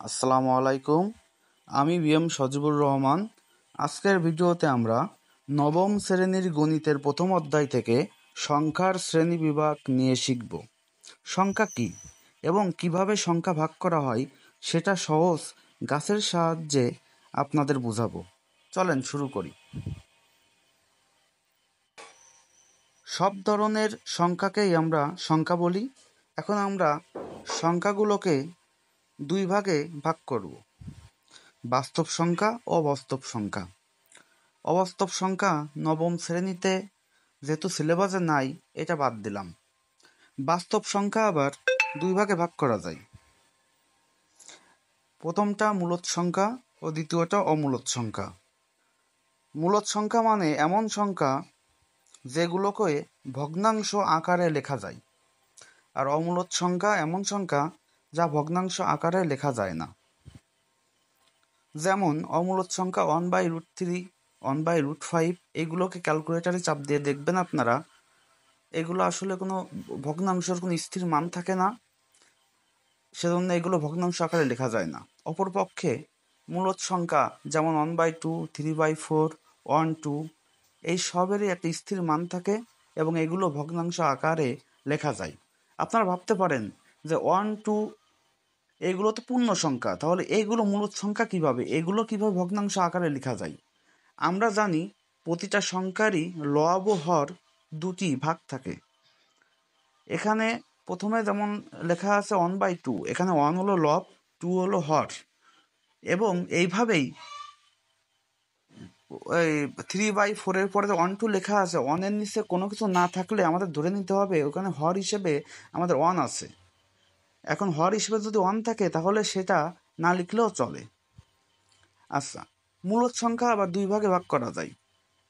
আসসালামু আলাইকুম। আমি বিএম সজিবুর রহমান। আজকের ভিডিওতে আমরা নবম শ্রেণীর গণিতের প্রথম অধ্যায় থেকে সংখ্যার শ্রেণীবিভাগ নিয়ে শিখব। সংখ্যা কী এবং কিভাবে সংখ্যা ভাগ করা হয় সেটা সহজ গাছের সাহায্যে আপনাদের বোঝাবো। চলেন শুরু করি। সব ধরনের সংখ্যাকেই আমরা সংখ্যা বলি। এখন আমরা সংখ্যাগুলোকে দুই ভাগে ভাগ করব: বাস্তব সংখ্যা ও অবাস্তব সংখ্যা। অবাস্তব সংখ্যা নবম শ্রেণীতে যেহেতু সিলেবাসে নাই, এটা বাদ দিলাম। বাস্তব সংখ্যা আবার দুই ভাগে ভাগ করা যায়। প্রথমটা মূলদ সংখ্যা ও দ্বিতীয়টা অমূলদ সংখ্যা। মূলদ সংখ্যা মানে এমন সংখ্যা যেগুলোকে ভগ্নাংশ আকারে লেখা যায়, আর অমূলদ সংখ্যা এমন সংখ্যা যা ভগ্নাংশ আকারে লেখা যায় না। যেমন অমূলদ সংখ্যা 1/√3, 1/√5, এইগুলোকে ক্যালকুলেটারে চাপ দিয়ে দেখবেন আপনারা, এগুলো আসলে কোনো ভগ্নাংশের কোনো স্থির মান থাকে না, সেজন্য এগুলো ভগ্নাংশ আকারে লেখা যায় না। অপরপক্ষে মূলদ সংখ্যা যেমন 1/2, 3/4, 1, 2, এই সবেরই একটা স্থির মান থাকে এবং এগুলো ভগ্নাংশ আকারে লেখা যায়। আপনারা ভাবতে পারেন যে 1, 2 এগুলো তো পূর্ণ সংখ্যা, তাহলে এইগুলো মূলদ সংখ্যা কিভাবে, এগুলো কিভাবে ভগ্নাংশ আকারে লেখা যায়? আমরা জানি প্রতিটা সংখ্যারই লব ও হর দুটি ভাগ থাকে। এখানে প্রথমে যেমন লেখা আছে 1/2, এখানে 1 হলো লব, 2 হলো হর, এবং এইভাবেই ওই 3/4 এর পরে 1, 2 লেখা আছে, 1 এর নিচে কোনো কিছু না থাকলে আমাদের ধরে নিতে হবে ওখানে হর হিসেবে আমাদের 1 আছে। এখন হর হিসেবে যদি 1 থাকে তাহলে সেটা না লিখলেও চলে। আচ্ছা, মূলদ সংখ্যা আবার দুই ভাগে ভাগ করা যায়।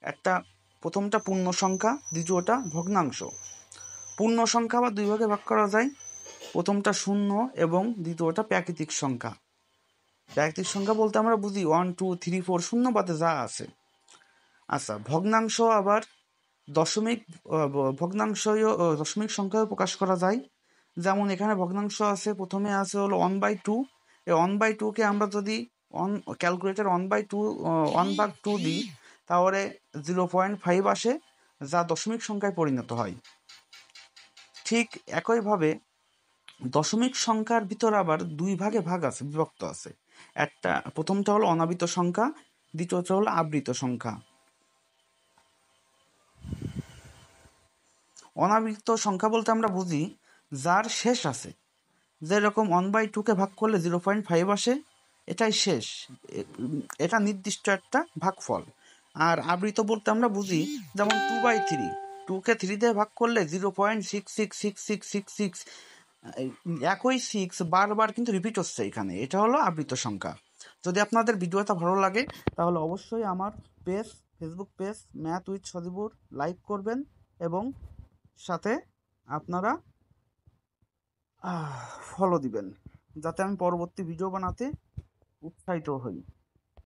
একটা প্রথমটা পূর্ণ সংখ্যা, দ্বিতীয়টা ভগ্নাংশ। পূর্ণ সংখ্যা আবার দুই ভাগে ভাগ করা যায়। প্রথমটা শূন্য এবং দ্বিতীয়টা প্রাকৃতিক সংখ্যা। প্রাকৃতিক সংখ্যা বলতে আমরা বুঝি 1, 2, 3, 4 শূন্য বাদে যা আছে। আচ্ছা, ভগ্নাংশ আবার দশমিক সংখ্যায় প্রকাশ করা যায়। যেমন এখানে ভগ্নাংশ আছে, প্রথমে আছে হলো 1/2। এই 1/2কে আমরা যদি ক্যালকুলেটার 1/2 দিই তাহলে 0.5 আসে, যা দশমিক সংখ্যায় পরিণত হয়। ঠিক একইভাবে দশমিক সংখ্যার ভিতর আবার দুই ভাগে বিভক্ত আছে। একটা প্রথমটা হলো অনাবৃত সংখ্যা, দ্বিতীয়টা হলো আবৃত সংখ্যা। অনাবৃত সংখ্যা বলতে আমরা বুঝি যার শেষ আছে। যেরকম 1/2কে ভাগ করলে 0.5 আসে, এটাই শেষ, এটা নির্দিষ্ট একটা ভাগফল। আর আবৃত বলতে আমরা বুঝি যেমন 2/3, 2কে 3 দিয়ে ভাগ করলে 0.666666, একই 6 বারবার কিন্তু রিপিট হচ্ছে এখানে, এটা হলো আবৃত সংখ্যা। যদি আপনাদের ভিডিওটা ভালো লাগে তাহলে অবশ্যই আমার Facebook page math with Sajibur like করবেন এবং সাথে আপনারা ফলো দিবেন, যাতে আমি পরবর্তী ভিডিও বানাতে উৎসাহিত হই।